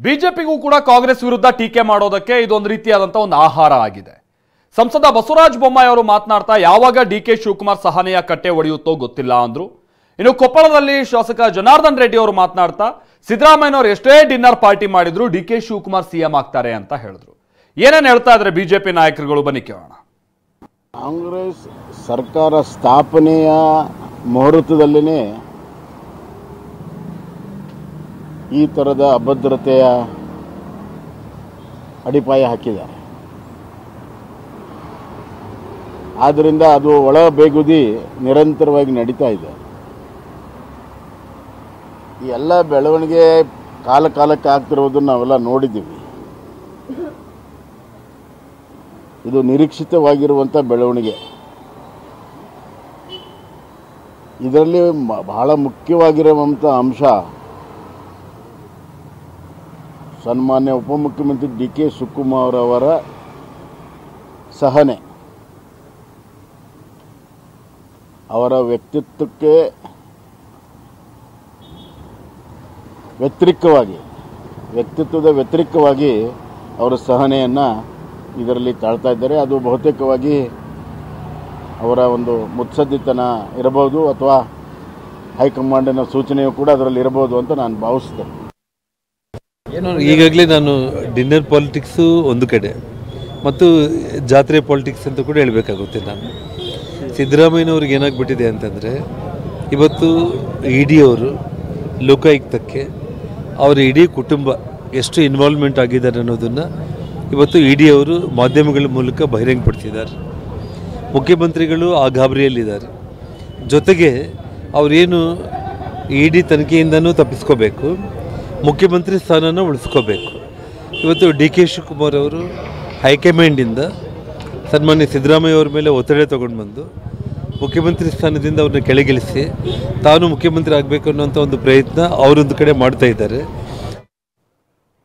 ಬಿಜೆಪಿಗೂ ಕೂಡ ಕಾಂಗ್ರೆಸ್ ವಿರುದ್ಧ ಟೀಕೆ ಮಾಡೋದಕ್ಕೆ ಇದೊಂದು ರೀತಿಯಾದಂತಹ ಒಂದು ಆಹಾರ ಆಗಿದೆ. ಸಂಸದ ಬಸವರಾಜ ಬೊಮ್ಮಾಯಿ ಅವರು ಮಾತನಾಡ್ತಾ ಯಾವಾಗ ಡಿಕೆ ಶಿವಕುಮಾರ್ ಸಹನೆಯ ಕಟ್ಟೆ ಒಡೆಯುತ್ತೋ ಗೊತ್ತಿಲ್ಲ ಅಂದ್ರು. ಇನ್ನು ಕೊಪ್ಪಳದಲ್ಲಿ ಶಾಸಕ ಜನಾರ್ದನ್ ರೆಡ್ಡಿ ಅವರು ಮಾತನಾಡ್ತಾ ಸಿದ್ದರಾಮಯ್ಯನವರು ಎಷ್ಟೇ ಡಿನ್ನರ್ ಪಾರ್ಟಿ ಮಾಡಿದ್ರು ಡಿಕೆ ಶಿವಕುಮಾರ್ ಸಿಎಂ ಆಗ್ತಾರೆ ಅಂತ ಹೇಳಿದ್ರು. ಏನೇನು ಹೇಳ್ತಾ ಇದ್ದಾರೆ ಬಿಜೆಪಿ ನಾಯಕರುಗಳು ಬನ್ನಿ ಕೇಳೋಣ. ಕಾಂಗ್ರೆಸ್ ಸರ್ಕಾರ ಸ್ಥಾಪನೆಯ ಮುಹೂರ್ತದಲ್ಲಿನೇ ಈ ಥರದ ಅಭದ್ರತೆಯ ಅಡಿಪಾಯ ಹಾಕಿದ್ದಾರೆ. ಆದ್ದರಿಂದ ಅದು ಒಳ ಬೇಗುದಿ ನಿರಂತರವಾಗಿ ನಡೀತಾ ಇದೆ. ಈ ಎಲ್ಲ ಬೆಳವಣಿಗೆ ಕಾಲಕ್ಕೆ ಆಗ್ತಿರೋದನ್ನು ನಾವೆಲ್ಲ ನೋಡಿದ್ದೀವಿ. ಇದು ನಿರೀಕ್ಷಿತವಾಗಿರುವಂಥ ಬೆಳವಣಿಗೆ. ಇದರಲ್ಲಿ ಬಹಳ ಮುಖ್ಯವಾಗಿರುವಂಥ ಅಂಶ ಸನ್ಮಾನ್ಯ ಉಪಮುಖ್ಯಮಂತ್ರಿ ಡಿ ಕೆ ಶಿವಕುಮಾರ್ ಅವರ ಸಹನೆ. ಅವರ ವ್ಯಕ್ತಿತ್ವದ ವ್ಯತಿರಿಕ್ತವಾಗಿ ಅವರ ಸಹನೆಯನ್ನು ಇದರಲ್ಲಿ ತಾಳ್ತಾ ಇದ್ದಾರೆ. ಅದು ಬಹುತೇಕವಾಗಿ ಅವರ ಒಂದು ಮುತ್ಸದ್ದಿತನ ಇರಬಹುದು ಅಥವಾ ಹೈಕಮಾಂಡಿನ ಸೂಚನೆಯೂ ಕೂಡ ಅದರಲ್ಲಿ ಇರಬಹುದು ಅಂತ ನಾನು ಭಾವಿಸ್ತೇನೆ. ಈಗಾಗಲೇ ನಾನು ಡಿನ್ನರ್ ಪಾಲಿಟಿಕ್ಸು ಒಂದು ಕಡೆ ಮತ್ತು ಜಾತ್ರೆ ಪಾಲಿಟಿಕ್ಸ್ ಅಂತ ಕೂಡ ಹೇಳಬೇಕಾಗುತ್ತೆ. ನಾನು ಸಿದ್ದರಾಮಯ್ಯನವ್ರಿಗೆ ಏನಾಗ್ಬಿಟ್ಟಿದೆ ಅಂತಂದರೆ, ಇವತ್ತು ಇ ಡಿ ಅವರು ಲೋಕಾಯುಕ್ತಕ್ಕೆ ಅವರ ಇಡೀ ಕುಟುಂಬ ಎಷ್ಟು ಇನ್ವಾಲ್ವ್ಮೆಂಟ್ ಆಗಿದ್ದಾರೆ ಅನ್ನೋದನ್ನು ಇವತ್ತು ಇ ಡಿ ಅವರು ಮಾಧ್ಯಮಗಳ ಮೂಲಕ ಬಹಿರಂಗಪಡಿಸಿದ್ದಾರೆ. ಮುಖ್ಯಮಂತ್ರಿಗಳು ಆ ಗಾಬರಿಯಲ್ಲಿದ್ದಾರೆ. ಜೊತೆಗೆ ಅವರೇನು ಇ ಡಿ ತನಿಖೆಯಿಂದನೂ ತಪ್ಪಿಸ್ಕೋಬೇಕು, ಮುಖ್ಯಮಂತ್ರಿ ಸ್ಥಾನನ ಉಳಿಸ್ಕೋಬೇಕು. ಇವತ್ತು ಡಿ ಕೆ ಶಿವಕುಮಾರ್ ಅವರು ಹೈಕಮಾಂಡಿಂದ ಸನ್ಮಾನ್ಯ ಸಿದ್ದರಾಮಯ್ಯ ಅವ್ರ ಮೇಲೆ ಒತ್ತಡ ತೊಗೊಂಡು ಬಂದು ಮುಖ್ಯಮಂತ್ರಿ ಸ್ಥಾನದಿಂದ ಅವ್ರನ್ನ ಕೆಳಗಿಳಿಸಿ ತಾನು ಮುಖ್ಯಮಂತ್ರಿ ಆಗಬೇಕು ಅನ್ನೋಂಥ ಒಂದು ಪ್ರಯತ್ನ ಅವರೊಂದು ಕಡೆ ಮಾಡ್ತಾ ಇದ್ದಾರೆ.